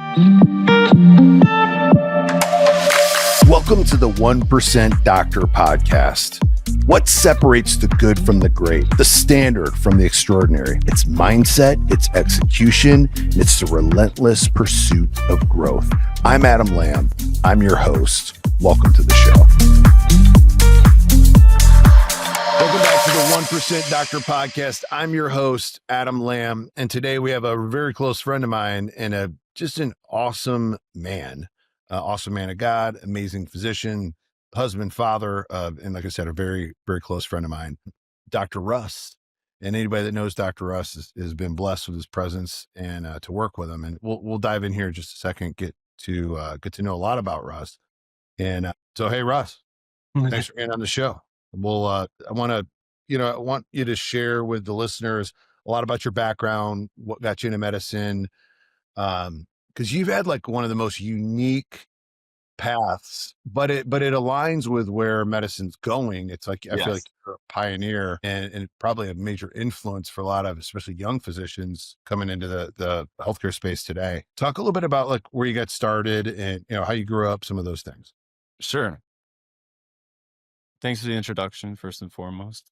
Welcome to the 1% Doctor Podcast. What separates the good from the great, the standard from the extraordinary? It's mindset, it's execution, and it's the relentless pursuit of growth. I'm Adam Lamb. I'm your host. Welcome to the show. Welcome back to the 1% Doctor Podcast. I'm your host, Adam Lamb. And today we have a very close friend of mine and just an awesome man of God, amazing physician, husband, father, and like I said, a very, very close friend of mine, Dr. Russ. And anybody that knows Dr. Russ has been blessed with his presence and to work with him. And we'll dive in here in just a second, get to know a lot about Russ. And so, hey, Russ, thanks for being on the show. I want you to share with the listeners a lot about your background, what got you into medicine, because you've had like one of the most unique paths, but it aligns with where medicine's going. It's like, I feel like you're a pioneer and probably a major influence for a lot of, especially young physicians coming into the healthcare space today. Talk a little bit about like where you got started and, how you grew up, some of those things. Sure. Thanks for the introduction, first and foremost.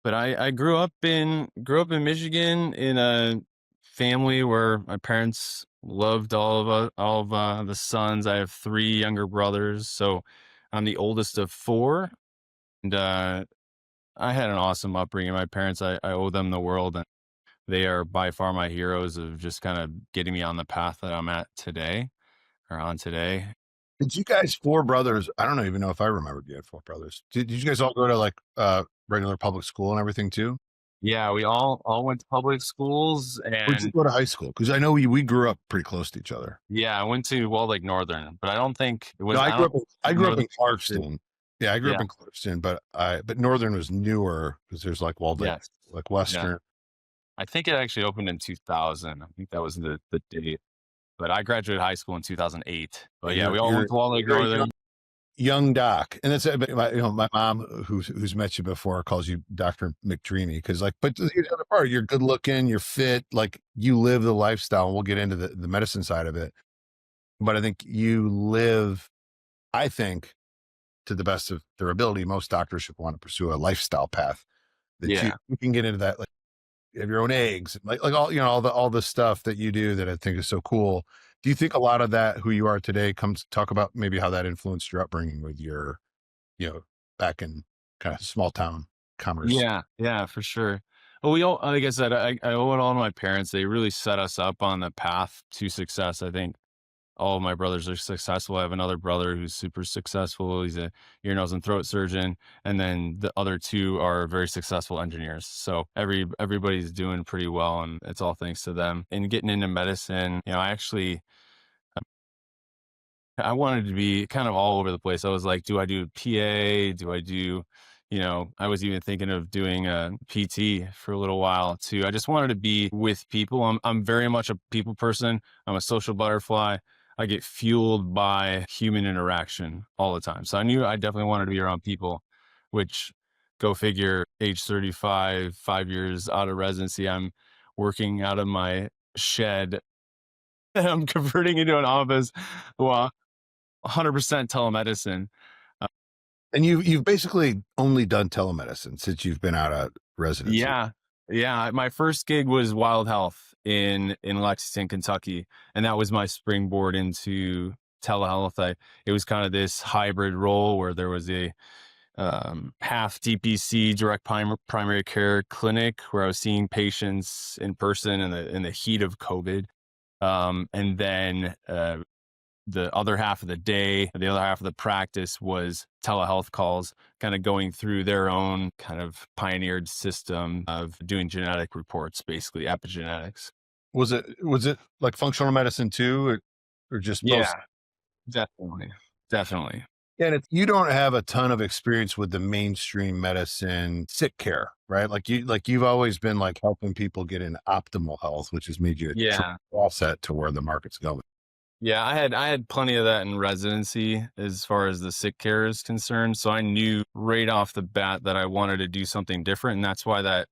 But I grew up in Michigan in a family where my parents loved all of the sons. I have three younger brothers, so I'm the oldest of four, and I had an awesome upbringing. My parents, I owe them the world, and they are by far my heroes of just kind of getting me on the path that I'm at today, or on today. Did you guys, four brothers? I don't even know if I remembered you had four brothers. Did you guys all go to like regular public school and everything too? Yeah, we all went to public schools, Where'd you and go to high school? Because I know we grew up pretty close to each other. yeah, I went to Wall Lake Northern, but I don't think it was. No, I don't I grew up Northern in Clarkston. Yeah, I grew up Yeah. in Clarkston, but Northern was newer because there's like Walled Lake, Yes. like Yeah. Western. I think it actually opened in 2000. I think that was the date. But I graduated high school in 2008. But yeah, we all went to Wall Lake You're a Northern. young doc, and that's my mom who's met you before calls you Dr. McDreamy because but the other part, you're good looking, you're fit, like you live the lifestyle. And we'll get into the medicine side of it, but I think you live, I think, to the best of their ability. Most doctors should want to pursue a lifestyle path that you can get into that, like you have your own eggs, like all the stuff that you do that I think is so cool. Do you think a lot of that, who you are today, comes talk about maybe how that influenced your upbringing with your, back in kind of small town commerce? Yeah, for sure. Well, we all, like I said, I owe it all to my parents. They really set us up on the path to success. I think all of my brothers are successful. I have another brother who's super successful. He's a ear, nose, and throat surgeon. And then the other two are very successful engineers. So everybody's doing pretty well, and it's all thanks to them. And getting into medicine, I wanted to be kind of all over the place. I was like, do I do PA? Do I do, I was even thinking of doing a PT for a little while too. I just wanted to be with people. I'm very much a people person. I'm a social butterfly. I get fueled by human interaction all the time. So I knew I definitely wanted to be around people, which, go figure, age 35, 5 years out of residency, I'm working out of my shed and I'm converting into an office. Well, 100% telemedicine. And you've basically only done telemedicine since you've been out of residency. Yeah. My first gig was Wild Health in Lexington, Kentucky, and that was my springboard into telehealth. It was kind of this hybrid role where there was a half DPC, direct primary care clinic, where I was seeing patients in person in the heat of COVID, and then the other half of the day, the other half of the practice was telehealth calls, kind of going through their own kind of pioneered system of doing genetic reports, basically epigenetics. Was it like functional medicine too, or just both? Yeah, definitely. And you don't have a ton of experience with the mainstream medicine sick care, right? Like you've always been like helping people get in optimal health, which has made you Yeah. offset to where the market's going. Yeah, I had plenty of that in residency as far as the sick care is concerned. So I knew right off the bat that I wanted to do something different. And that's why that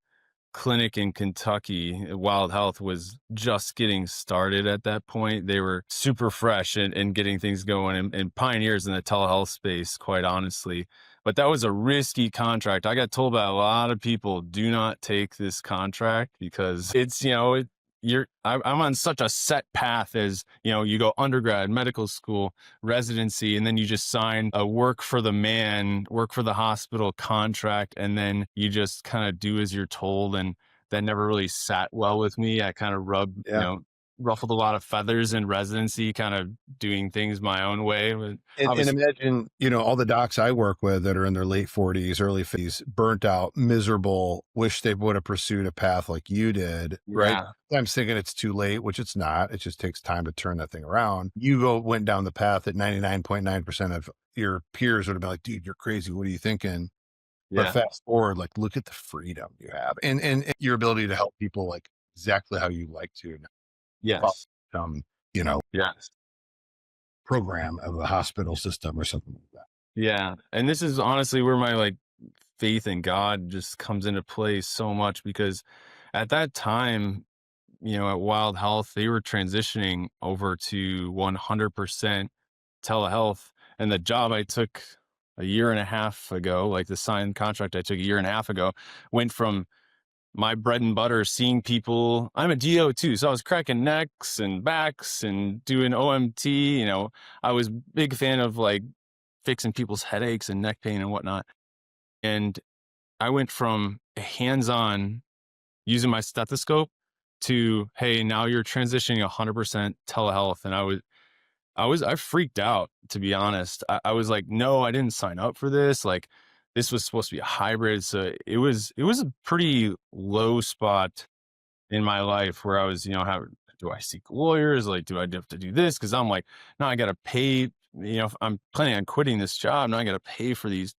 clinic in Kentucky, Wild Health, was just getting started at that point. They were super fresh and getting things going, and pioneers in the telehealth space, quite honestly. But that was a risky contract. I got told by a lot of people, do not take this contract because it's, I'm on such a set path as, you go undergrad, medical school, residency, and then you just sign a work for the man, work for the hospital contract, and then you just kind of do as you're told. And that never really sat well with me. I kind of Yeah. ruffled a lot of feathers in residency, kind of doing things my own way. But And obviously, imagine, all the docs I work with that are in their late 40s, early 50s, burnt out, miserable, wish they would have pursued a path like you did, right? yeah, I'm thinking it's too late, which it's not. It just takes time to turn that thing around. Went down the path that 99.9% of your peers would have been like, dude, you're crazy. What are you thinking? But yeah, fast forward, like, look at the freedom you have and your ability to help people like exactly how you like to follow yes, some, yes. program of a hospital system or something like that. Yeah. And this is honestly where my faith in God just comes into play so much, because at that time, at Wild Health, they were transitioning over to 100% telehealth. And the job I took a year and a half ago, like the signed contract I took a year and a half ago, went from my bread and butter, seeing people. I'm a DO too, so I was cracking necks and backs and doing OMT. I was big fan of fixing people's headaches and neck pain and whatnot. And I went from a hands-on using my stethoscope to, hey, now you're transitioning 100% telehealth. And I freaked out, to be honest. I was like, no, I didn't sign up for this. Like, this was supposed to be a hybrid. So it was a pretty low spot in my life where I was, how do I seek lawyers? Like, do I have to do this? Cause I'm like, no, I got to pay, if I'm planning on quitting this job. Now I got to pay for these,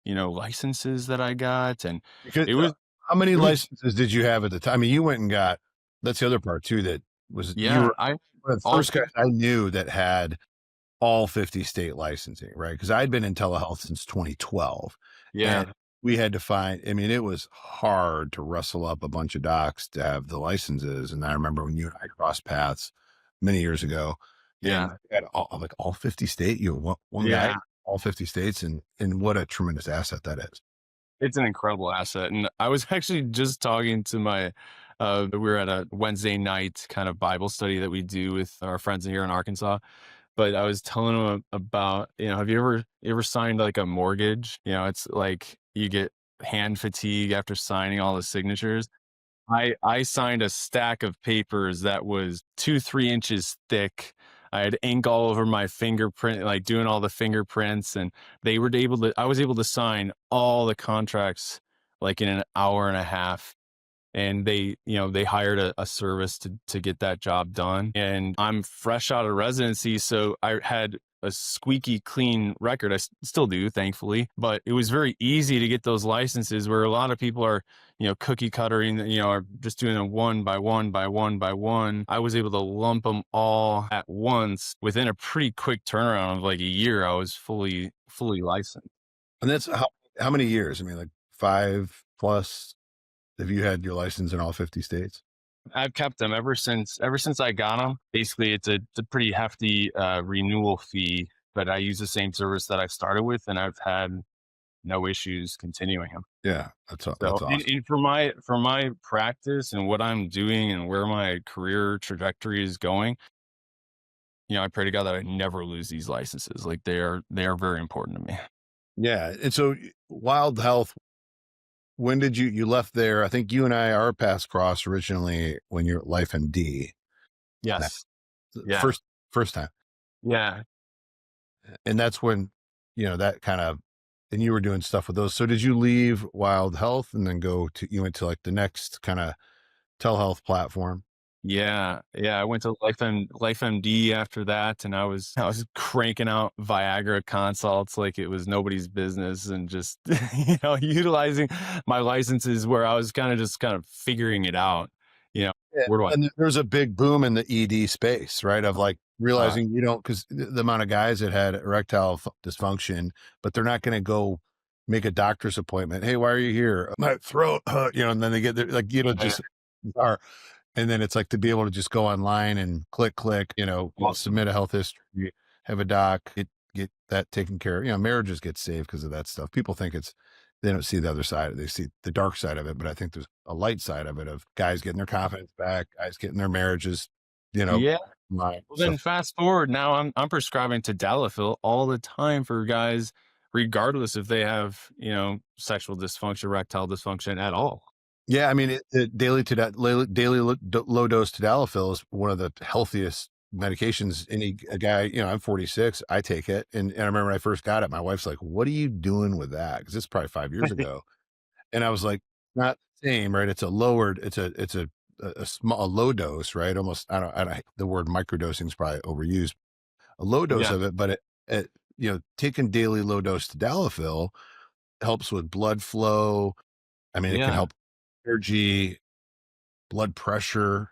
licenses that I got. And Because it was, how many it was, licenses did you have at the time? I mean, you went and got, that's the other part too, that was, you yeah, were one of the all, first guys I knew that had all 50 state licensing, right? Because I'd been in telehealth since 2012 and yeah, we had to find, I mean, it was hard to rustle up a bunch of docs to have the licenses. And I remember when you and I crossed paths many years ago and yeah, had all 50 state, you were one guy, yeah. all 50 states. And what a tremendous asset that is. It's an incredible asset. And I was actually just talking to we were at a Wednesday night kind of Bible study that we do with our friends here in Arkansas. But I was telling them about, have you ever signed like a mortgage? It's like you get hand fatigue after signing all the signatures. I signed a stack of papers that was 2-3 inches thick. I had ink all over my fingerprint, like doing all the fingerprints, and I was able to sign all the contracts like in an hour and a half. And they hired a service to get that job done. And I'm fresh out of residency, so I had a squeaky clean record. I still do, thankfully, but it was very easy to get those licenses, where a lot of people are, cookie cuttering, are just doing them one by one by one by one. I was able to lump them all at once within a pretty quick turnaround of like a year. I was fully licensed. And that's how many years? I mean, like 5 plus. Have you had your license in all 50 states? I've kept them ever since I got them. Basically, it's a pretty hefty renewal fee, but I use the same service that I started with, and I've had no issues continuing them. Yeah, that's So, awesome. and for my practice and what I'm doing and where my career trajectory is going, I pray to God that I never lose these licenses. Like, they are very important to me. Yeah, and so Wild Health, when did you left there? I think you and our paths crossed originally when you're at Life MD. Uh, Yes. Yeah. first time, Yeah. and that's when that kind of, and you were doing stuff with those. So did you leave Wild Health and then you went to like the next kind of telehealth platform? Yeah, yeah. I went to LifeMD after that, and I was cranking out Viagra consults like it was nobody's business, and just utilizing my licenses where I was kind of figuring it out. You know, Yeah, where do I? and there's a big boom in the ED space, right? Of like Uh, realizing because the amount of guys that had erectile dysfunction, but they're not going to go make a doctor's appointment. Hey, why are you here? My throat, and then they get there, like, Yeah. just are. And then it's like to be able to just go online and click, Awesome. submit a health history, have a doc, get that taken care of. Marriages get saved because of that stuff. People think they don't see the other side. They see the dark side of it, but I think there's a light side of it of guys getting their confidence back, guys getting their marriages, you know, Yeah. right. Well, So then fast forward now, I'm prescribing Tadalafil all the time for guys, regardless if they have, sexual dysfunction, erectile dysfunction at all. yeah, I mean, daily low dose tadalafil is one of the healthiest medications. A guy, I'm 46, I take it, and I remember when I first got it, my wife's like, "What are you doing with that?" Because it's probably 5 years ago, and I was like, "Not the same, right? It's a lowered, it's a low dose, right? Almost, I don't. The word microdosing is probably overused. A low dose Yeah. of it, but taking daily low dose tadalafil helps with blood flow. I mean, it can Yeah. help energy, blood pressure,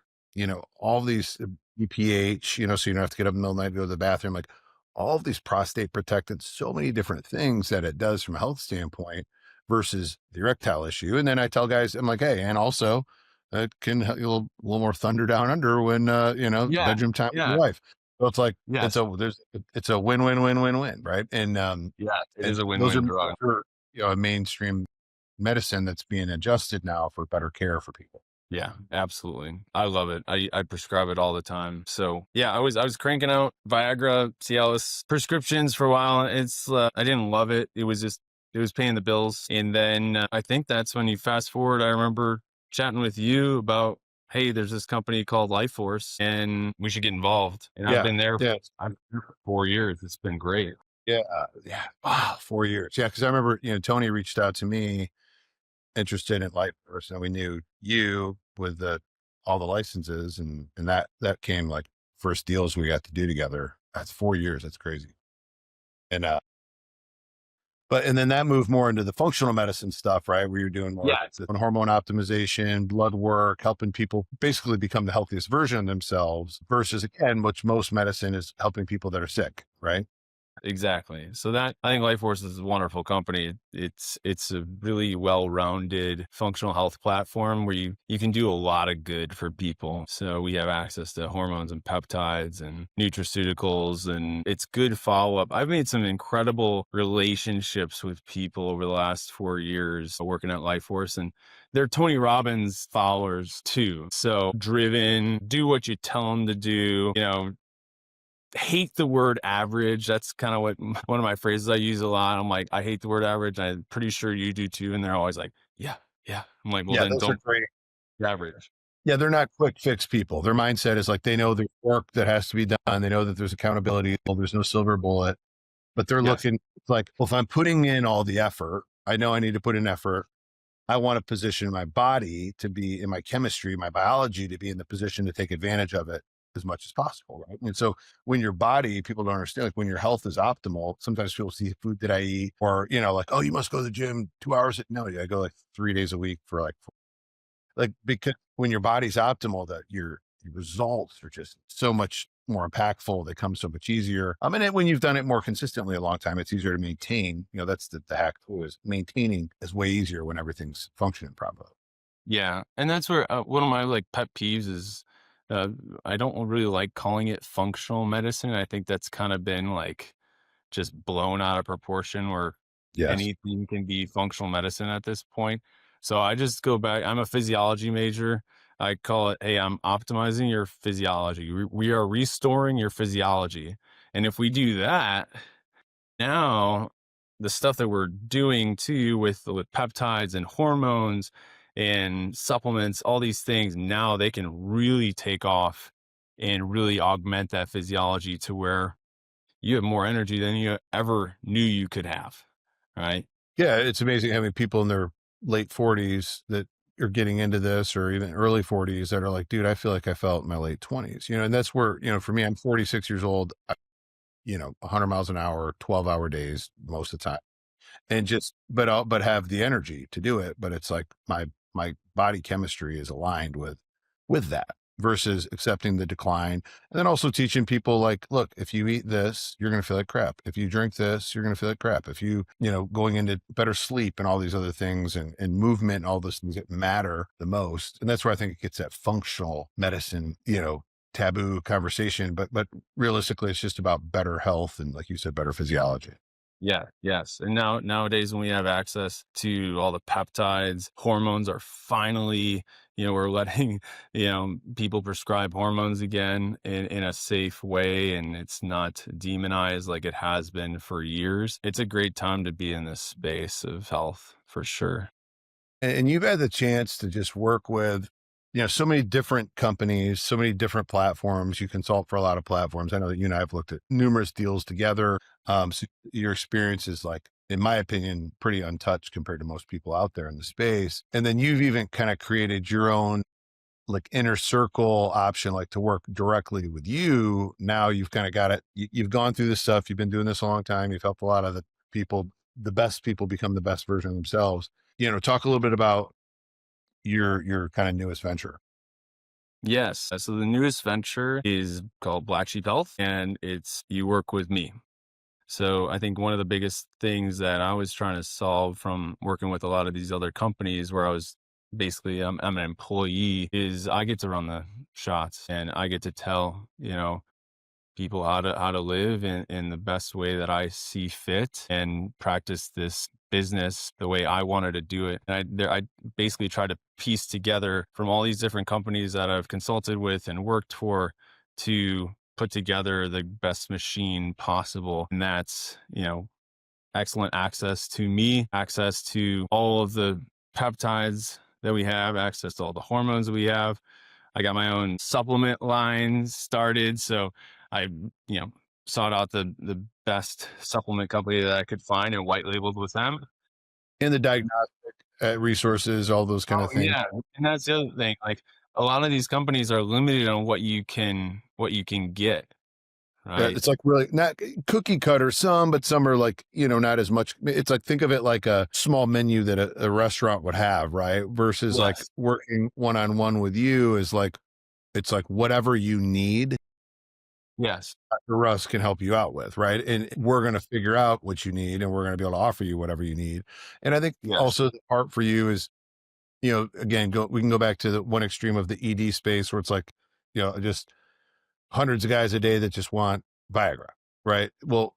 all these BPH, so you don't have to get up in the middle of the night to go to the bathroom, like all of these prostate protectant, so many different things that it does from a health standpoint versus the erectile issue. And then I tell guys, I'm like, hey, and also it can help you a little more thunder down under when, Yeah. bedroom time with your Yeah. wife. So it's like, Yes. it's a win, win, win, win, win. Right. Yeah. It And is a those are, win-win drug. a mainstream medicine that's being adjusted now for better care for people. Yeah, absolutely. I love it. I prescribe it all the time. So yeah, I was cranking out Viagra, Cialis prescriptions for a while. I didn't love it. It was paying the bills. And then I think that's when you fast forward. I remember chatting with you about, hey, there's this company called Life Force, and we should get involved. And Yeah. Yeah. I've been there for 4 years. It's been great. Yeah, yeah. Wow, 4 years. Yeah, because I remember, Tony reached out to me interested in life first, and we knew you with all the licenses, and that came like first deals we got to do together. That's 4 years. That's crazy. And and then that moved more into the functional medicine stuff, right? Where you're doing more Yeah. on hormone optimization, blood work, helping people basically become the healthiest version of themselves versus again, which most medicine is helping people that are sick, right? Exactly. So that I think Life Force is a wonderful company. It's a really well-rounded functional health platform where you can do a lot of good for people. So we have access to hormones and peptides and nutraceuticals, and it's good follow-up. I've made some incredible relationships with people over the last 4 years working at Life Force, and they're Tony Robbins followers too. So driven, do what you tell them to do, hate the word average. That's kind of what one of my phrases I use a lot. I'm like, I hate the word average. I'm pretty sure you do too. And they're always like, yeah, yeah. I'm like, well, Yeah, then those are don't great. be average. Yeah, they're not quick fix people. Their mindset is like they know the work that has to be done. They know that there's accountability. Well, there's no silver bullet, but they're Yes, looking it's like, well, if I'm putting in all the effort, I know I need to put in effort. I want to position my body to be in my chemistry, my biology to be in the position to take advantage of it as much as possible. Right. And so when your body, people don't understand, like when your health is optimal, sometimes people see food that I eat or, like, oh, you must go to the gym 2 hours. No, I go like 3 days a week for like, because when your body's optimal, that your results are just so much more impactful. They come so much easier. I mean, when you've done it more consistently a long time, it's easier to maintain. That's the hack too, is maintaining is way easier when everything's functioning properly. yeah. And that's where one of my like pet peeves is uh, I don't really like calling it functional medicine. I think that's kind of been like just blown out of proportion where Yes. anything can be functional medicine at this point. So I just go back. I'm a physiology major. I call it, hey, I'm optimizing your physiology. We are restoring your physiology. And if we do that, now the stuff that we're doing too with peptides and hormones and supplements, all these things, now they can really take off and really augment that physiology to where you have more energy than you ever knew you could have. Right. Yeah. It's amazing having people in their late 40s that are getting into this or even early 40s that are like, dude, I feel like I felt in my late 20s, and that's where, for me, I'm 46 years old, 100 miles an hour, 12-hour days most of the time. And just, but have the energy to do it. But it's like my body chemistry is aligned with that. versus accepting the decline. And then also teaching people like, look, if you eat this, you're going to feel like crap. If you drink this, you're going to feel like crap. If going into better sleep and all these other things and movement and all those things that matter the most. And that's where I think it gets that functional medicine, taboo conversation. But realistically, it's just about better health and, like you said, better physiology. Yeah, yes. And nowadays when we have access to all the peptides, hormones are finally, we're letting, people prescribe hormones again in a safe way, and it's not demonized like it has been for years. It's a great time to be in this space of health for sure. And you've had the chance to just work with, so many different companies, so many different platforms. You consult for a lot of platforms. I know that you and I have looked at numerous deals together. So your experience is, like, in my opinion, pretty untouched compared to most people out there in the space. And then you've even kind of created your own, like, inner circle option, like, to work directly with you. Now you've kind of got it. You've gone through this stuff. You've been doing this a long time. You've helped a lot of the best people become the best version of themselves. Talk a little bit about your kind of newest venture. Yes. So the newest venture is called Black Sheep Health, and it's you work with me. So I think one of the biggest things that I was trying to solve from working with a lot of these other companies where I was basically I'm an employee is I get to run the shots and I get to tell, people how to live in the best way that I see fit and practice this business the way I wanted to do it. And I basically try to piece together from all these different companies that I've consulted with and worked for to put together the best machine possible. And that's, excellent access to me, access to all of the peptides that we have, access to all the hormones that we have. I got my own supplement line started. So I, sought out the best supplement company that I could find and white labeled with them. And the diagnostic resources, all those kind Oh of things. yeah. And that's the other thing. Like a lot of these companies are limited on what you can get. Yeah, Right. it's like really not cookie cutter, some, but some are like, not as much. It's like, think of it like a small menu that a restaurant would have, right? Versus like Yes. working one-on-one with you is like, it's like whatever you need, Yes. Dr. Russ can help you out with, right? And we're going to figure out what you need and we're going to be able to offer you whatever you need. And I think Yes. also the part for you is, again, we can go back to the one extreme of the ED space where it's like, just hundreds of guys a day that just want Viagra, right? Well,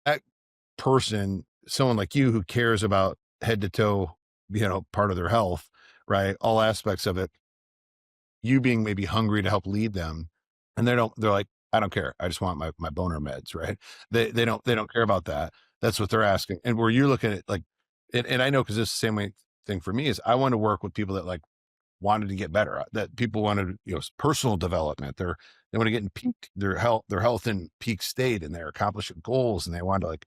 that person, someone like you who cares about head to toe, part of their health, right? All aspects of it, you being maybe hungry to help lead them. And they're like, I don't care. I just want my boner meds, right? They don't care about that. That's what they're asking. And where you're looking at, like, and I know, because it's the same way thing for me is I want to work with people that, like, wanted to get better, that people wanted, personal development. They want to get in their health in peak state, and they're accomplishing goals, and they want to, like,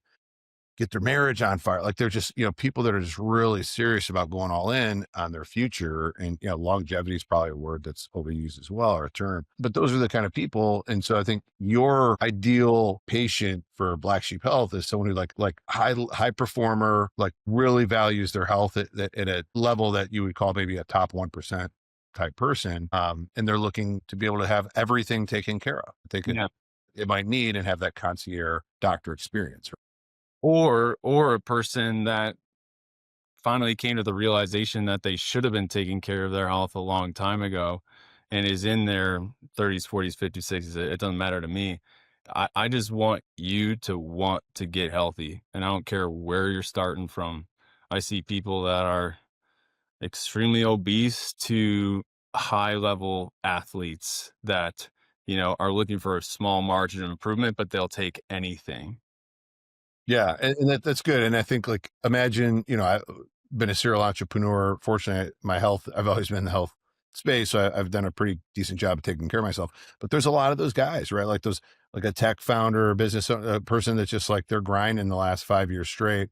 get their marriage on fire. Like, they're just, people that are just really serious about going all in on their future. And, longevity is probably a word that's overused as well, or a term, but those are the kind of people. And so I think your ideal patient for Black Sheep Health is someone who, like high performer, like, really values their health at a level that you would call maybe a top 1% type person. And they're looking to be able to have everything taken care of that Yeah. it might need, and have that concierge doctor experience. Or a person that finally came to the realization that they should have been taking care of their health a long time ago and is in their 30s, 40s, 50s, 60s. It doesn't matter to me. I just want you to want to get healthy. And I don't care where you're starting from. I see people that are extremely obese to high level athletes that, are looking for a small margin of improvement, but they'll take anything. Yeah, and that's good. And I think, like, imagine, I've been a serial entrepreneur. Fortunately, my health, I've always been in the health space, so I've done a pretty decent job of taking care of myself. But there's a lot of those guys, right? Like those, like a tech founder, a business a person that's just like they're grinding the last 5 years straight,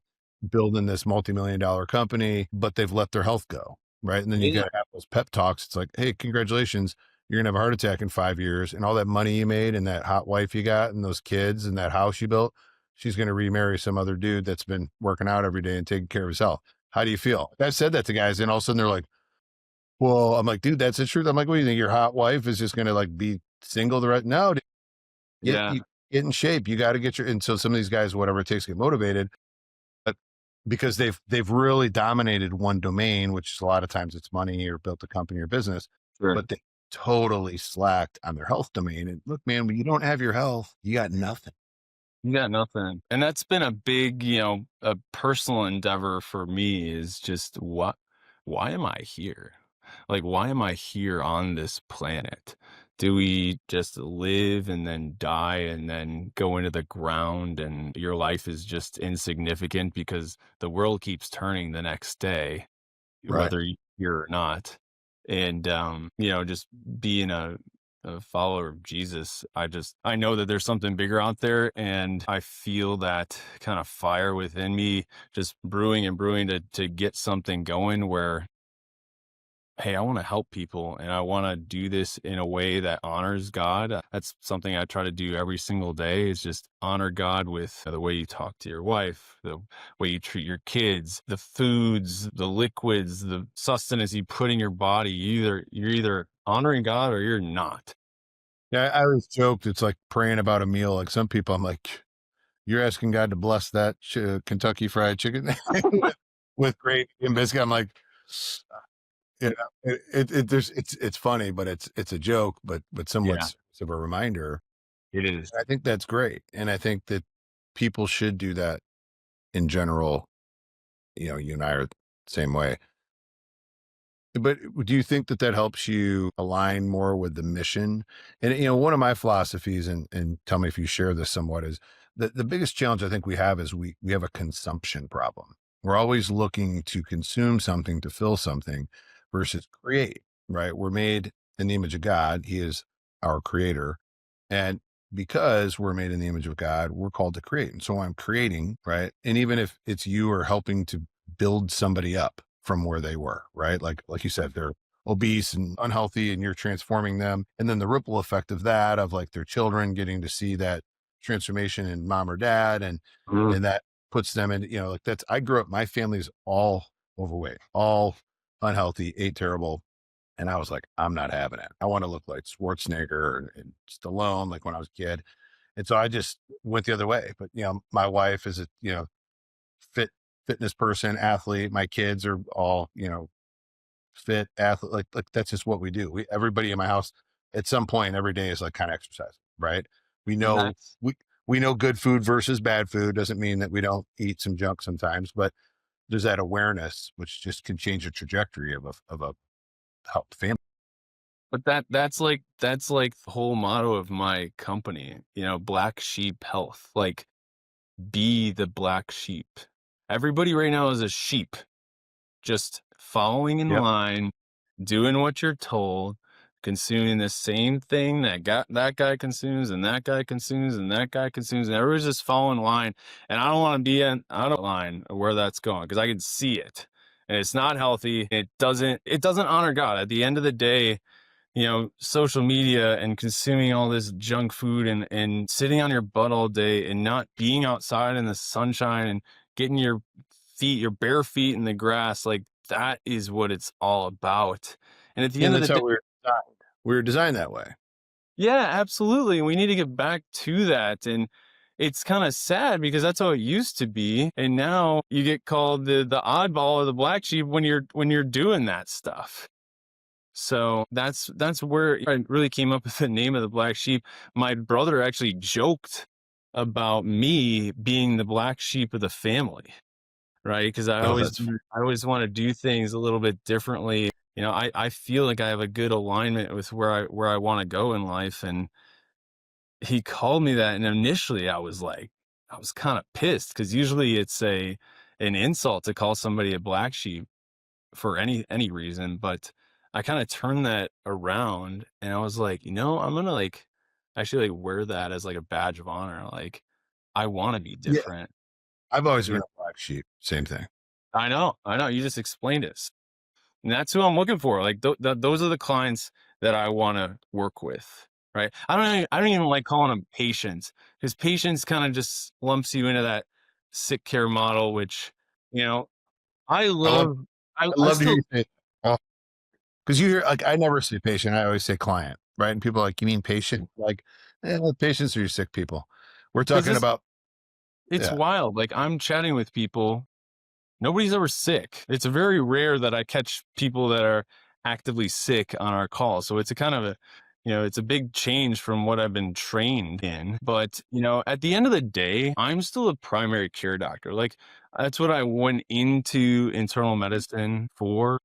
building this multi-million-dollar company, but they've let their health go, right? And then you Yeah. got to have those pep talks. It's like, hey, congratulations, you're gonna have a heart attack in 5 years, and all that money you made, and that hot wife you got, and those kids, and that house you built, she's going to remarry some other dude that's been working out every day and taking care of his health. How do you feel? I've said that to guys, and all of a sudden they're like, Well, I'm like, dude, that's the truth. I'm like, what do you think? Your hot wife is just gonna like be single the rest? No, dude, Yeah, you get in shape. You got to get your. And so some of these guys, whatever it takes, to get motivated, but because they've really dominated one domain, which is a lot of times it's money or built a company or business, sure. but they totally slacked on their health domain. And look, man, when you don't have your health, you got nothing. You got nothing. And that's been a big, a personal endeavor for me is just why am I here? Like, why am I here on this planet? Do we just live and then die and then go into the ground and your life is just insignificant because the world keeps turning the next day, Right. whether you're here or not? And, just being a follower of Jesus, I know that there's something bigger out there, and I feel that kind of fire within me just brewing and brewing to get something going where, hey, I want to help people and I want to do this in a way that honors God. That's something I try to do every single day is just honor God with the way you talk to your wife, the way you treat your kids, the foods, the liquids, the sustenance you put in your body. You're either honoring God or you're not. Yeah, I always joked it's like praying about a meal. Like some people, I'm like, you're asking God to bless that Kentucky Fried Chicken with gravy and biscuit. I'm like, you know, it's funny, but it's a joke, but somewhat Yeah, serious of a reminder. it is. I think that's great, and I think that people should do that in general. You and I are the same way. But do you think that that helps you align more with the mission? And one of my philosophies, and tell me if you share this somewhat, is the biggest challenge I think we have is we have a consumption problem. We're always looking to consume something to fill something versus create, right? We're made in the image of God. He is our creator. And because we're made in the image of God, we're called to create. And so I'm creating, right? And even if it's you or helping to build somebody up from where they were, right? Like you said, they're obese and unhealthy and you're transforming them. And then the ripple effect of that, of like their children getting to see that transformation in mom or dad, Mm. and that puts them in, like that's I grew up, my family's all overweight, all unhealthy, ate terrible. And I was like, I'm not having it. I want to look like Schwarzenegger and Stallone, like when I was a kid. And so I just went the other way. But my wife is a fit fitness person, athlete. My kids are all fit athlete. Like that's just what we do. Everybody in my house at some point every day is like kind of exercise, right? We And know that's we know good food versus bad food. Doesn't mean that we don't eat some junk sometimes, but there's that awareness which just can change the trajectory of a health family. But that's like the whole motto of my company, Black Sheep Health. Like, be the black sheep. Everybody right now is a sheep, just following in Yep. line, doing what you're told, consuming the same thing that guy consumes and that guy consumes and that guy consumes, and everyone's just following line. And I don't want to be out of line of where that's going because I can see it, and it's not healthy. It doesn't honor God. At the end of the day, social media and consuming all this junk food and sitting on your butt all day and not being outside in the sunshine and getting your bare feet in the grass, like that is what it's all about. And at the And end of that's the how day, we were designed. We were designed that way. yeah, absolutely. We need to get back to that. And it's kind of sad because that's how it used to be. And now you get called the oddball or the black sheep when you're doing that stuff. So that's where I really came up with the name of the black sheep. My brother actually joked about me being the black sheep of the family, right? Because I Oh, always that's I always want to do things a little bit differently. I feel like I have a good alignment with where I want to go in life. And he called me that, and initially I was kind of pissed because usually it's an insult to call somebody a black sheep for any reason, but I kind of turned that around and I was like, I'm gonna actually wear that as like a badge of honor. Like, I want to be yeah. different. I've always You been know, a black sheep. Same thing. I know. You just explained it, and that's who I'm looking for. Like those are the clients that I want to work with. Right? I don't even like calling them patients because patients kind of just lumps you into that sick care model, which you know I I love love. I I I love to hear still you say, oh, Because you hear, like, I never say patient, I always say client, right? And people are like, you mean patient? Like, patients are your sick people. We're Because talking about, it's yeah. wild. Like, I'm chatting with people, nobody's ever sick. It's very rare that I catch people that are actively sick on our call. So it's a kind of a, it's a big change from what I've been trained in. But, at the end of the day, I'm still a primary care doctor. Like, that's what I went into internal medicine for.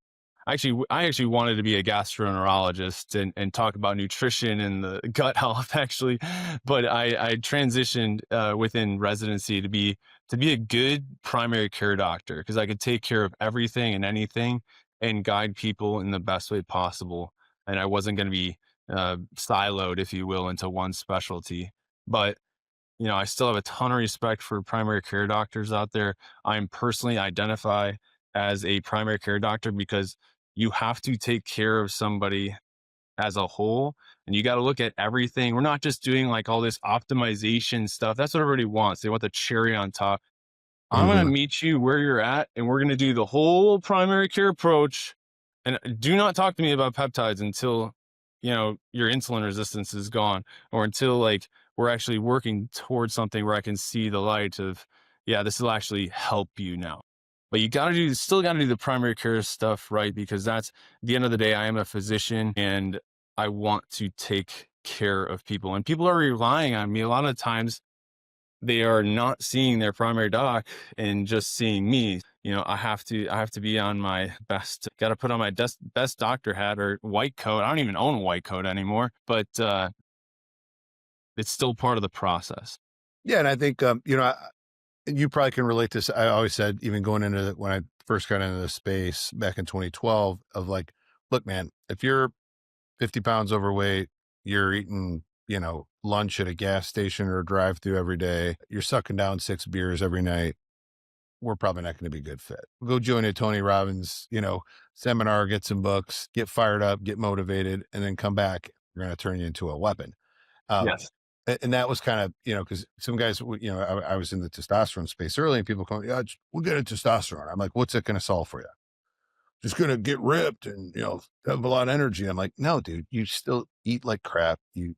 I actually wanted to be a gastroenterologist and talk about nutrition and the gut health actually, but I transitioned within residency to be a good primary care doctor because I could take care of everything and anything and guide people in the best way possible. And I wasn't going to be siloed, if you will, into one specialty. But I still have a ton of respect for primary care doctors out there. I'm personally identify as a primary care doctor because you have to take care of somebody as a whole and you got to look at everything. We're not just doing like all this optimization stuff. That's what everybody wants. They want the cherry on top. I'm going to Mhm. meet you where you're at and we're going to do the whole primary care approach. And do not talk to me about peptides until, your insulin resistance is gone or until like we're actually working towards something where I can see the light of, yeah, this will actually help you now. But still got to do the primary care stuff right because that's at the end of the day, I am a physician and I want to take care of people and people are relying on me a lot of times they are not seeing their primary doc and just seeing me. I have to be on my best. Got to put on my best doctor hat or white coat. I don't even own a white coat anymore, but it's still part of the process. Yeah, and I think, you probably can relate to this. I always said, even going into when I first got into the space back in 2012, of like, look, man, if you're 50 pounds overweight, you're eating, lunch at a gas station or a drive through every day, you're sucking down 6 beers every night, we're probably not going to be a good fit. Go join a Tony Robbins, seminar, get some books, get fired up, get motivated, and then come back. We're going to turn you into a weapon. Um, Yes. and that was kind of, because some guys, I was in the testosterone space early and people come, yeah, we'll get a testosterone. I'm like, what's it going to solve for you? Just going to get ripped and, have a lot of energy. I'm like, no, dude, you still eat like crap. You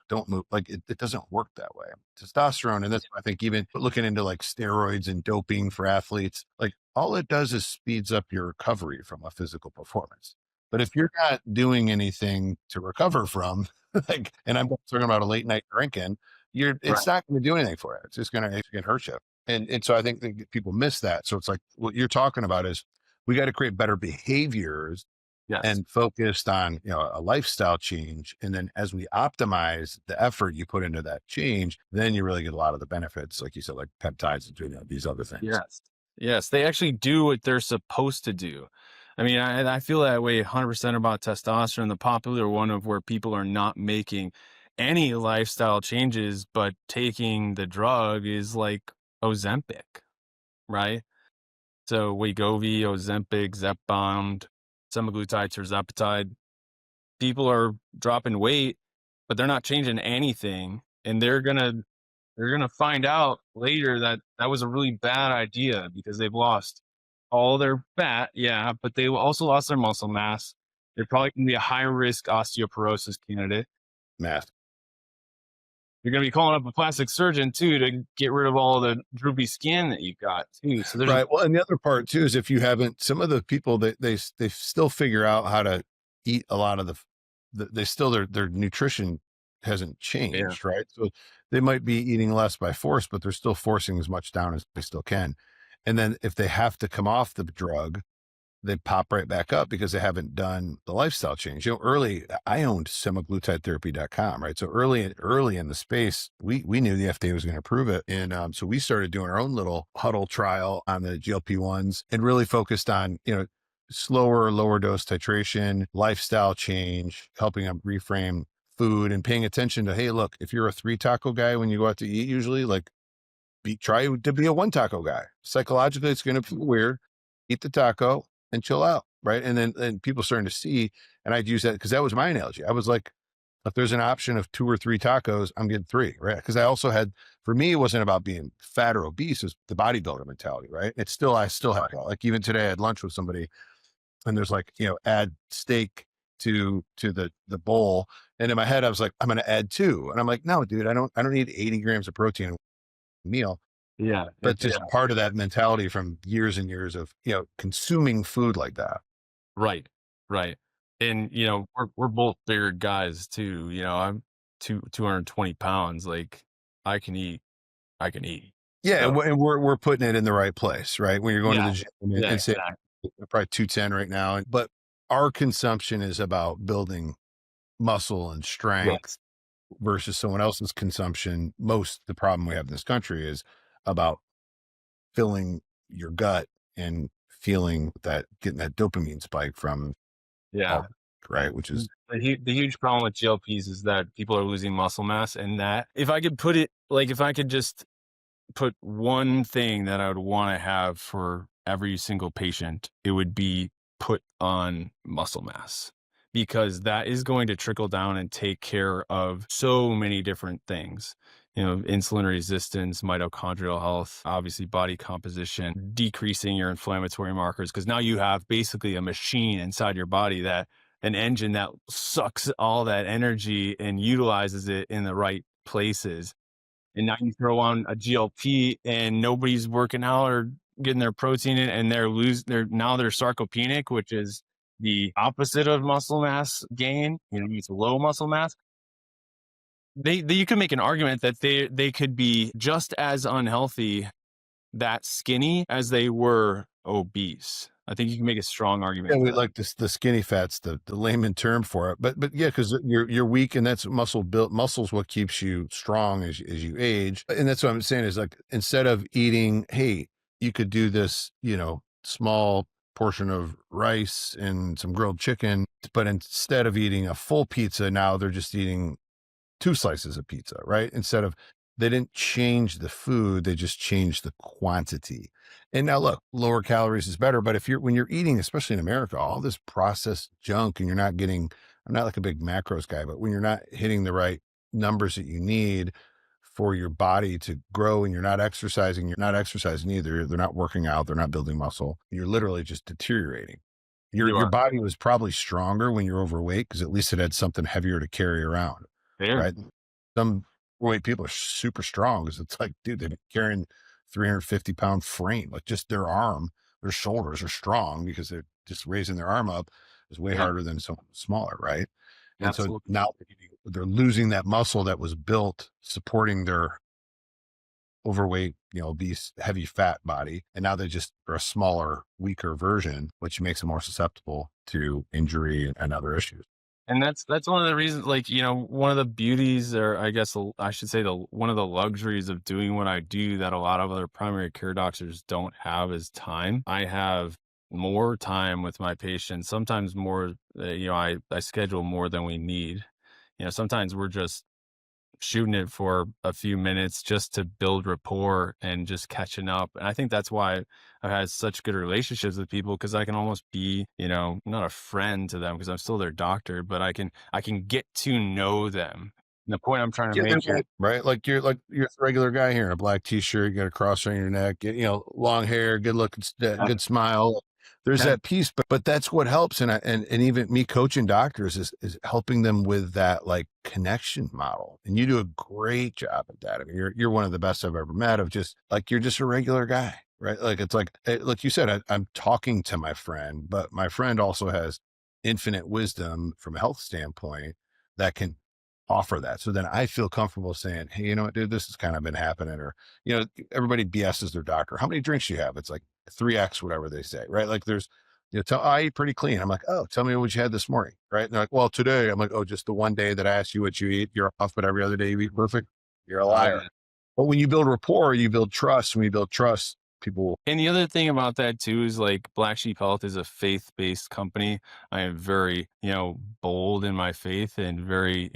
don't move. Like it doesn't work that way. Testosterone. And that's, I think, even looking into like steroids and doping for athletes, like all it does is speeds up your recovery from a physical performance. But if you're not doing anything to recover from, like, and I'm talking about a late night drinking, Right. it's not going to do anything for you. It's just going to hurt you. And so I think that people miss that. So it's like what you're talking about is we got to create better behaviors Yes. and focused on, a lifestyle change. And then as we optimize the effort you put into that change, then you really get a lot of the benefits, like you said, like peptides and these other things. Yes. Yes. They actually do what they're supposed to do. I mean, I feel that way 100% about testosterone, the popular one of where people are not making any lifestyle changes, but taking the drug is like Ozempic, right? So Wegovy, Ozempic, Zepbound, semaglutide, tirzepatide. People are dropping weight, but they're not changing anything, and they're gonna find out later that that was a really bad idea because they've lost all their fat, yeah, but they also lost their muscle mass. They're probably gonna be a high risk osteoporosis candidate. Math. You're gonna be calling up a plastic surgeon too to get rid of all the droopy skin that you've got too. So there's Right. Well, and the other part too is if you haven't, some of the people that they still figure out how to eat a lot of they still their nutrition hasn't yeah, changed, right? So they might be eating less by force, but they're still forcing as much down as they still can. And then if they have to come off the drug, they pop right back up because they haven't done the lifestyle change. Early, I owned semaglutidetherapy.com, right? So early in the space, we knew the FDA was going to approve it. And so we started doing our own little huddle trial on the GLP-1s and really focused on, slower, lower dose titration, lifestyle change, helping them reframe food and paying attention to, hey, look, if you're a 3 taco guy when you go out to eat, usually like try to be a 1 taco guy. Psychologically, it's going to feel weird. Eat the taco and chill out, right? And then people starting to see, and I'd use that because that was my analogy. I was like, if there's an option of 2 or 3 tacos, I'm getting 3, right? Because I also had, for me, it wasn't about being fat or obese; it's the bodybuilder mentality, right? I still have that. Like even today, I had lunch with somebody, and there's like, add steak to the bowl. And in my head, I was like, I'm going to add 2. And I'm like, no, dude, I don't need 80 grams of protein in a meal. Yeah. But just part of that mentality from years and years of, consuming food like that. Right. Right. And, we're both bigger guys too. I'm 220 pounds. Like I can eat, I can eat. Yeah, So and we're putting it in the right place, right? When you're going to yeah. the gym and Yeah. and say Exactly. probably 210 right now, but our consumption is about building muscle and strength Yes. versus someone else's consumption. The problem we have in this country is about filling your gut and feeling that getting that dopamine spike from Yeah. all right, which is The huge problem with GLPs is that people are losing muscle mass, and that if I could put it like if I could just put one thing that I would want to have for every single patient, it would be put on muscle mass, because that is going to trickle down and take care of so many different things. Insulin resistance, mitochondrial health, obviously body composition, decreasing your inflammatory markers, because now you have basically a machine inside your body, that an engine that sucks all that energy and utilizes it in the right places. And now you throw on a GLP and nobody's working out or getting their protein in, and they're sarcopenic, which is the opposite of muscle mass gain. It's low muscle mass. You can make an argument that they could be just as unhealthy that skinny as they were obese. I think you can make a strong yeah, argument for we that. like this the skinny fat's the layman term for it. But yeah, because you're weak and that's muscle's what keeps you strong as you age. And that's what I'm saying is like instead of eating, hey, you could do this, small portion of rice and some grilled chicken, but instead of eating a full pizza, now they're just eating 2 slices of pizza, right? They didn't change the food, they just changed the quantity. And now look, lower calories is better, but when you're eating, especially in America, all this processed junk and you're not getting, I'm not like a big macros guy, but when you're not hitting the right numbers that you need for your body to grow and you're not exercising either. They're not working out, they're not building muscle. You're literally just deteriorating. Your You your are body was probably stronger when you're overweight because at least it had something heavier to carry around. there. Right? Some overweight people are super strong because it's like, dude, they've been carrying 350-pound frame, like just their arm, their shoulders are strong because they're just raising their arm up is way Yeah, harder than someone smaller, right? And so absolutely. now they're losing that muscle that was built supporting their overweight, obese, heavy fat body. And now they just are a smaller, weaker version, which makes them more susceptible to injury and other issues. And that's one of the reasons, like, one of the beauties, or I guess I should say one of the luxuries of doing what I do that a lot of other primary care doctors don't have is time. I have more time with my patients, sometimes more, I schedule more than we need. Sometimes we're just shooting it for a few minutes just to build rapport and just catching up. And I think that's why I've had such good relationships with people, because I can almost be, not a friend to them because I'm still their doctor, but I can get to know them. And the point I'm trying to Yeah, make here, right. Like you're a regular guy here in a black t-shirt, you got a cross on your neck, long hair, good looking, uh, good smile. There's yeah, that piece, but that's what helps. And even me coaching doctors is helping them with that like connection model. And you do a great job at that. I mean, you're one of the best I've ever met of just like, you're just a regular guy, right? Like, it's like you said, I'm talking to my friend, but my friend also has infinite wisdom from a health standpoint that can offer that. So then I feel comfortable saying, hey, you know what, dude, this has kind of been happening. Or, everybody BS's their doctor. How many drinks do you have? It's like 3X, whatever they say, right? Like there's, I eat pretty clean. I'm like, oh, tell me what you had this morning. Right. And they're like, well, today. I'm like, oh, just the one day that I asked you what you eat, you're off, but every other day you eat perfect. You're a liar. yeah. But when you build rapport, you build trust. When you build trust, people. And the other thing about that too is, like, Black Sheep Health is a faith-based company. I am very, bold in my faith, and very,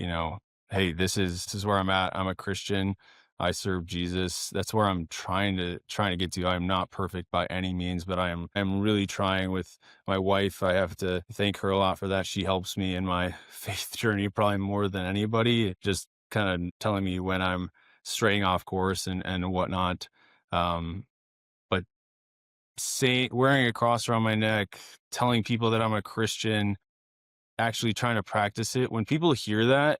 hey, this is where I'm at. I'm a Christian. I serve Jesus. That's where I'm trying to get to. I'm not perfect by any means, but I'm really trying with my wife. I have to thank her a lot for that. She helps me in my faith journey probably more than anybody, just kind of telling me when I'm straying off course and whatnot. But wearing a cross around my neck, telling people that I'm a Christian, actually trying to practice it, when people hear that,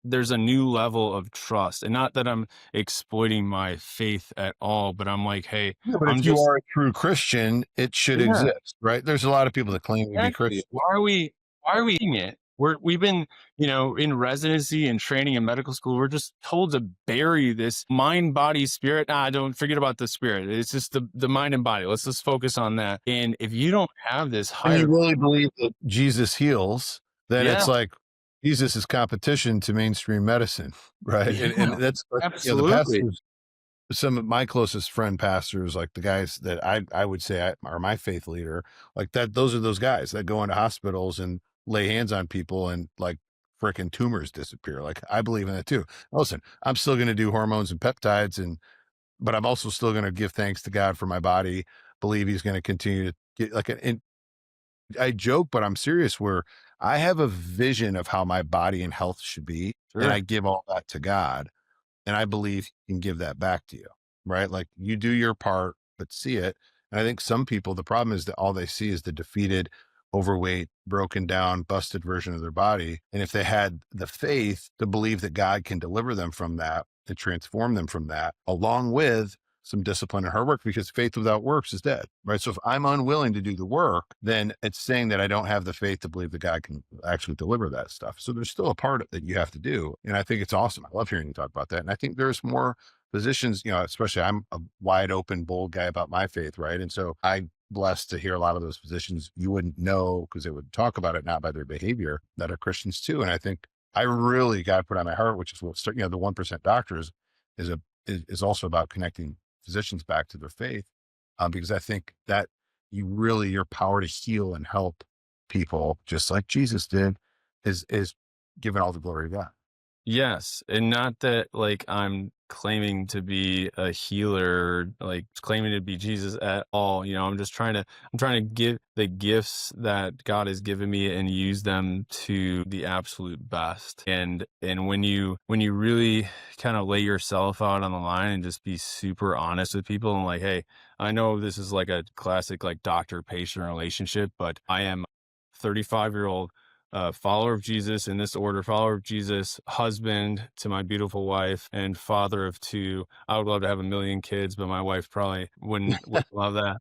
there's a new level of trust. And not that I'm exploiting my faith at all, but I'm like, hey, Yeah, but I'm if you just, are a true Christian, it should yeah, exist, right? There's a lot of people that claim to be exactly. Christian. Why are we eating it? We've been, in residency and training in medical school. We're just told to bury this mind, body, spirit. Don't forget about the spirit. It's just the mind and body. Let's just focus on that. And if you don't have this When you higher, really believe that Jesus heals, then yeah, it's like Jesus is competition to mainstream medicine, right? And yeah, that's the absolutely. pastors, some of my closest friend pastors, like the guys that I would say are my faith leader, like that. Those are those guys that go into hospitals and lay hands on people and like freaking tumors disappear. Like I believe in that too. Listen, I'm still going to do hormones and peptides, but I'm also still going to give thanks to God for my body. Believe He's going to continue to get like an. I joke, but I'm serious. Where I have a vision of how my body and health should be, and I Sure. give all that to God. And I believe He can give that back to you, right? Like you do your part, but see it. And I think some people, the problem is that all they see is the defeated, overweight, broken down, busted version of their body. And if they had the faith to believe that God can deliver them from that and transform them from that, along with some discipline and hard work, because faith without works is dead, right? So if I'm unwilling to do the work, then it's saying that I don't have the faith to believe that God can actually deliver that stuff. So there's still a part that you have to do. And I think it's awesome. I love hearing you talk about that. And I think there's more physicians, especially I'm a wide open, bold guy about my faith, right? And so I'm blessed to hear a lot of those physicians you wouldn't know because they would talk about it, not by their behavior, that are Christians too. And I think I really got to put on my heart, which is what, the 1% doctors is is also about connecting physicians back to their faith, because I think that your power to heal and help people, just like Jesus did, is given all the glory to God. Yes, and not that like I'm claiming to be a healer, like claiming to be Jesus at all. I'm trying to give the gifts that God has given me and use them to the absolute best. And when you really kind of lay yourself out on the line and just be super honest with people and like, hey, I know this is like a classic like doctor-patient relationship, but I am 35-year-old follower of Jesus in this order, follower of Jesus, husband to my beautiful wife, and father of two. I would love to have a million kids, but my wife probably wouldn't love that.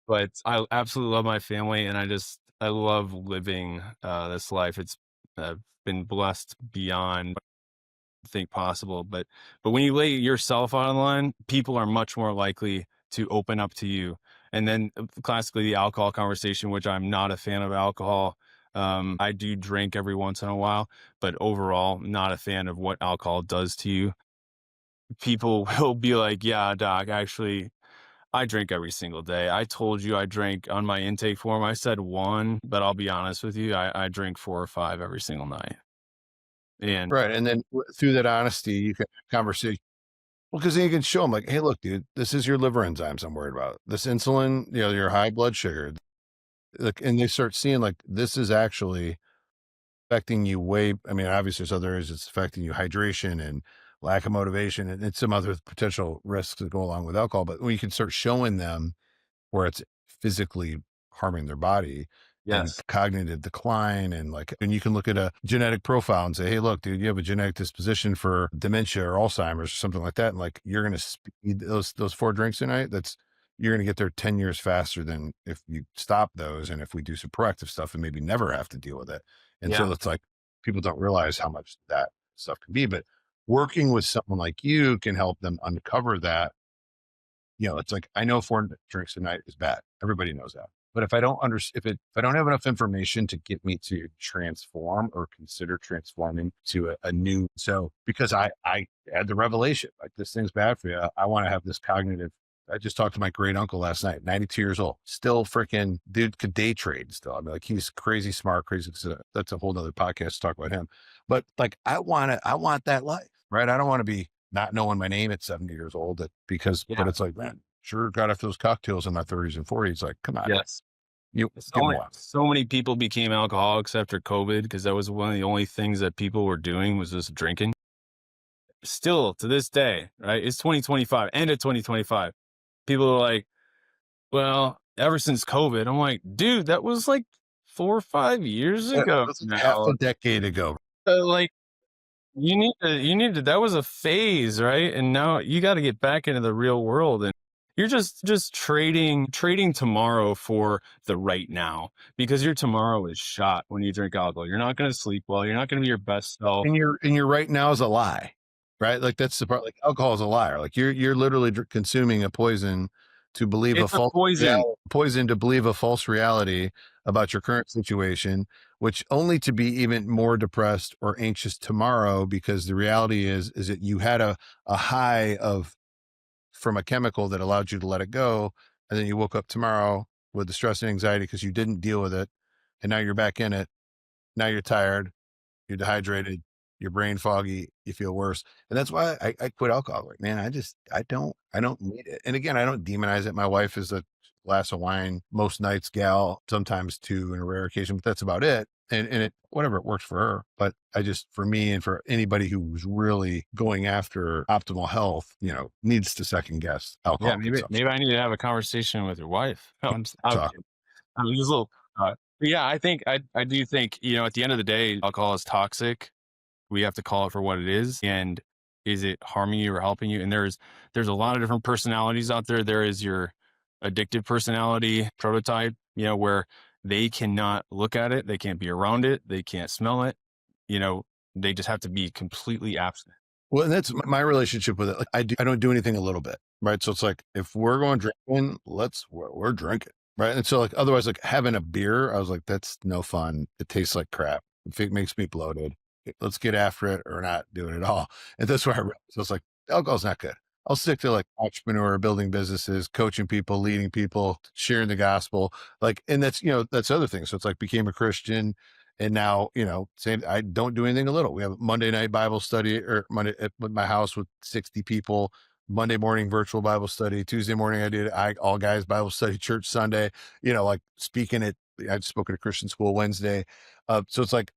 But I absolutely love my family, and I love living this life. It's been blessed beyond think possible. But when you lay yourself on the line, people are much more likely to open up to you. And then classically the alcohol conversation, which I'm not a fan of alcohol. I do drink every once in a while, but overall not a fan of what alcohol does to you. People will be like, yeah, doc, actually I drink every single day. I told you I drank on my intake form. I said one, but I'll be honest with you. I drink 4 or 5 every single night. And Right. And then through that honesty, you can have conversation. Well, because then you can show them, like, hey, look, dude, this is your liver enzymes I'm worried about. This insulin, your high blood sugar. Like, and they start seeing like this is actually affecting you way. I mean, obviously there's other areas it's affecting you, hydration and lack of motivation and some other potential risks that go along with alcohol. But when you can start showing them where it's physically harming their body and yes, cognitive decline, and you can look at a genetic profile and say, hey, look, dude, you have a genetic disposition for dementia or Alzheimer's or something like that. And like, you're going to speed those 4 drinks a night. You're going to get there 10 years faster than if you stop those. And if we do some proactive stuff and maybe never have to deal with it. And yeah, so it's like, people don't realize how much that stuff can be, but working with someone like you can help them uncover that. It's like, I know 4 drinks a night is bad. Everybody knows that. But if I don't if I don't have enough information to get me to transform or consider transforming to a new, so because I had the revelation, like this thing's bad for you. I want to have this cognitive. I just talked to my great uncle last night, 92 years old, still freaking dude could day trade still. I mean, like he's crazy smart, crazy. That's a whole nother podcast to talk about him. But like, I want that life, right? I don't want to be not knowing my name at 70 years old but yeah, it's like, man, sure got after those cocktails in my 30s and 40s. Like, come on, yes. you So give them many, one. so many people became alcoholics after COVID because that was one of the only things that people were doing was just drinking. Still to this day, right? It's 2025, end of 2025. People are like, well, ever since COVID, I'm like, dude, that was like 4 or 5 years ago That's like half now. a decade ago. Like you need to that was a phase, right? And now you got to get back into the real world, and you're just trading tomorrow for the right now, because your tomorrow is shot when you drink alcohol. You're not going to sleep well. You're not going to be your best self. And your right now is a lie, right? Like that's the part. Like alcohol is a liar. Like you're literally consuming a poison to believe a It's a false poison. poison to believe a false reality about your current situation, which only to be even more depressed or anxious tomorrow, because the reality is that you had a high of from a chemical that allowed you to let it go, and then you woke up tomorrow with the stress and anxiety because you didn't deal with it, and now you're back in it. Now you're tired, you're dehydrated, your brain foggy, you feel worse. And that's why I quit alcohol. Like, man, I don't need it. And again, I don't demonize it. My wife is a glass of wine most nights gal, sometimes two in a rare occasion, but that's about it. And it, whatever, it works for her. But I just, for me and for anybody who's really going after optimal health, needs to second guess Yeah, alcohol maybe consumption. I need to have a conversation with your wife. No, I'm Talk. kidding. I'm just a little. But yeah, I do think, at the end of the day, alcohol is toxic. We have to call it for what it is. And is it harming you or helping you? And there's a lot of different personalities out there. There is your addictive personality prototype, where they cannot look at it, they can't be around it, they can't smell it, you know, they just have to be completely absent. Well, and that's my relationship with it. Like I don't do anything a little bit, right? So it's like if we're going drinking, we're drinking, right? And so like otherwise, like having a beer, I was like, that's no fun. It tastes like crap. It makes me bloated. Let's get after it or not do it at all. And that's where I realized, I was like, alcohol's not good. I'll stick to like entrepreneur, building businesses, coaching people, leading people, sharing the gospel. Like, and that's other things. So it's like became a Christian, and now, same, I don't do anything a little. We have Monday night Bible study or Monday at my house with 60 people, Monday morning virtual Bible study. Tuesday morning, I did all guys Bible study, church Sunday, like speaking at, I'd spoken at Christian school Wednesday. So it's like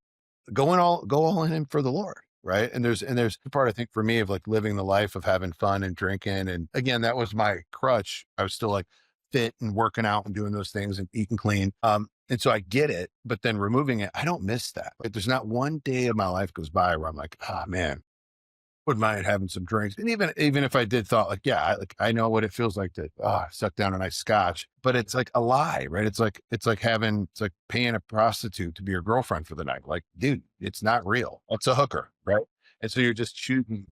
go all in for the Lord. Right. And there's the part I think for me of like living the life of having fun and drinking. And again, that was my crutch. I was still like fit and working out and doing those things and eating clean. And so I get it, but then removing it, I don't miss that. Like there's not one day of my life goes by where I'm like, ah, man, wouldn't mind having some drinks. And even if I did thought like, yeah, I know what it feels like to suck down a nice scotch, but it's like a lie, right? It's like paying a prostitute to be your girlfriend for the night. Like, dude, it's not real. It's a hooker, right? And so you're just shooting.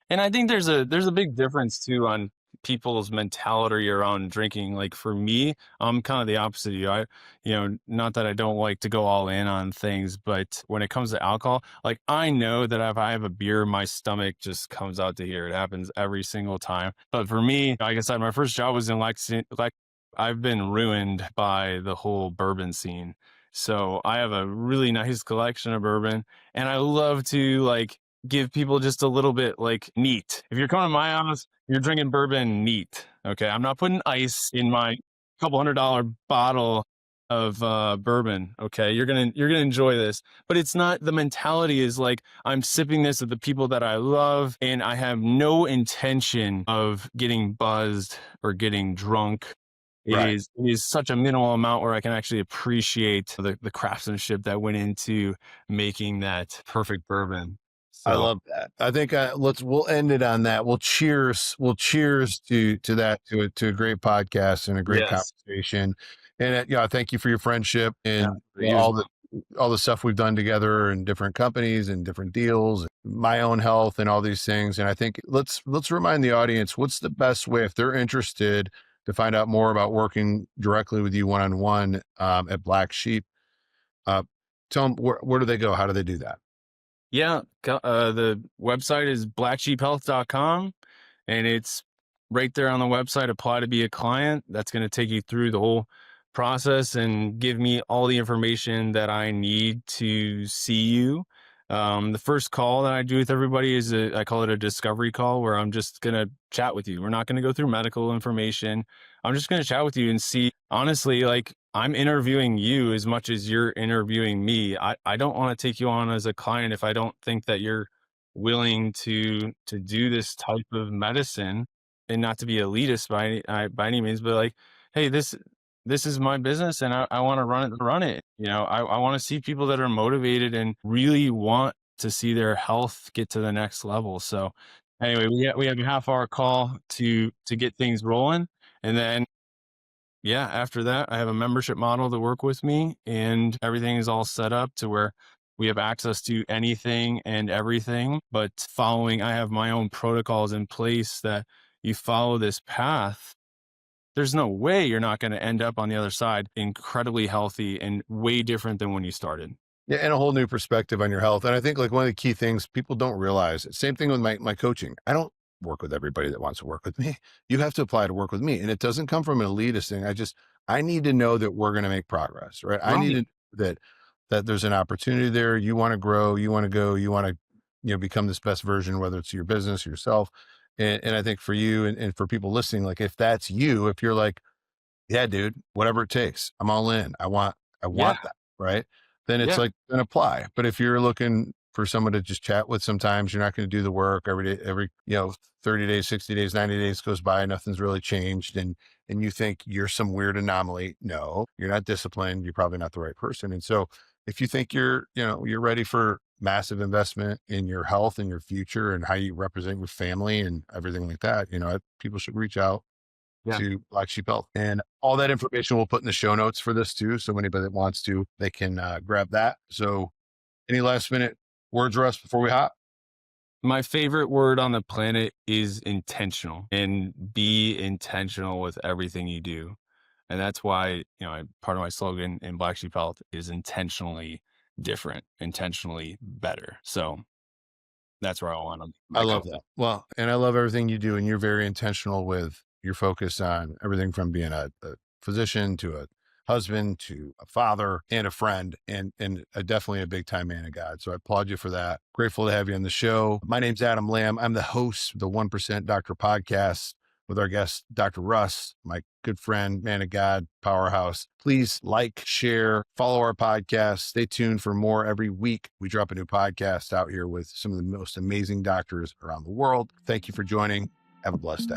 And I think there's a big difference too on people's mentality around drinking. Like for me, I'm kind of the opposite of you. Not that I don't like to go all in on things, but when it comes to alcohol, like I know that if I have a beer, my stomach just comes out to here. It happens every single time. But for me, like I said, my first job was in Lexington. Like I've been ruined by the whole bourbon scene. So I have a really nice collection of bourbon, and I love to like give people just a little bit like neat. If you're coming to my house, you're drinking bourbon neat. Okay. I'm not putting ice in my couple $100 bottle of bourbon. Okay. You're gonna enjoy this. But it's not, the mentality is like I'm sipping this with the people that I love, and I have no intention of getting buzzed or getting drunk. Right. It is such a minimal amount where I can actually appreciate the craftsmanship that went into making that perfect bourbon. I So love that. I think we'll end it on that. We'll cheers to that, to a great podcast and a great yes, conversation. And thank you for your friendship yeah, and for you as all well. the stuff we've done together and different companies and different deals, my own health and all these things. And I think let's remind the audience, what's the best way if they're interested to find out more about working directly with you one-on-one at Black Sheep. Tell them where do they go? How do they do that? Yeah, the website is blacksheephealth.com, and it's right there on the website. Apply to be a client. That's going to take you through the whole process and give me all the information that I need to see you. The first call that I do with everybody is I call it a discovery call, where I'm just going to chat with you. We're not going to go through medical information. I'm just going to chat with you and see, honestly, like I'm interviewing you as much as you're interviewing me. I don't want to take you on as a client if I don't think that you're willing to do this type of medicine, and not to be elitist by any means, but like, hey, this is my business and I want to run it. I want to see people that are motivated and really want to see their health get to the next level. So anyway, we have a half-hour call to get things rolling. And then, yeah, after that, I have a membership model to work with me, and everything is all set up to where we have access to anything and everything. But I have my own protocols in place that you follow this path, there's no way you're not going to end up on the other side incredibly healthy and way different than when you started. Yeah, and a whole new perspective on your health. And I think like one of the key things people don't realize, same thing with my coaching. I don't work with everybody that wants to work with me. You have to apply to work with me. And it doesn't come from an elitist thing. I need to know that we're going to make progress, right? I need to that there's an opportunity there. You want to grow, you want to go, you want to, become this best version, whether it's your business, yourself. And I think for you and for people listening, like if that's you, if you're like, yeah, dude, whatever it takes, I'm all in. I want that, right? Then it's like, then apply. But if you're looking for someone to just chat with, sometimes you're not going to do the work every day, 30 days, 60 days, 90 days goes by, nothing's really changed. And you think you're some weird anomaly. No, you're not disciplined. You're probably not the right person. And so if you think you're ready for massive investment in your health and your future and how you represent your family and everything like that, people should reach out to Black Sheep Health. And all that information we'll put in the show notes for this too. So anybody that wants to, they can grab that. So any last minute words, Russ, before we hop? My favorite word on the planet is intentional, and be intentional with everything you do. And that's why, part of my slogan in Black Sheep Health is intentionally different, intentionally better. So that's where I want to. I love that. Well, and I love everything you do. And you're very intentional with your focus on everything from being a physician to a husband to a father and a friend and definitely a big time man of God. So I applaud you for that. Grateful to have you on the show. My name's Adam Lamb. I'm the host of the 1% Doctor podcast with our guest, Dr. Russ, my good friend, man of God, powerhouse. Please like, share, follow our podcast. Stay tuned for more. Every week we drop a new podcast out here with some of the most amazing doctors around the world. Thank you for joining. Have a blessed day.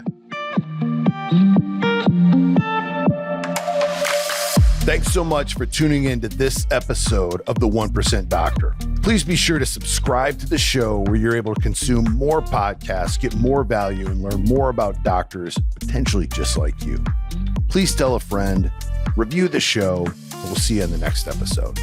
Thanks so much for tuning in to this episode of the 1% Doctor. Please be sure to subscribe to the show where you're able to consume more podcasts, get more value, and learn more about doctors potentially just like you. Please tell a friend, review the show, and we'll see you in the next episode.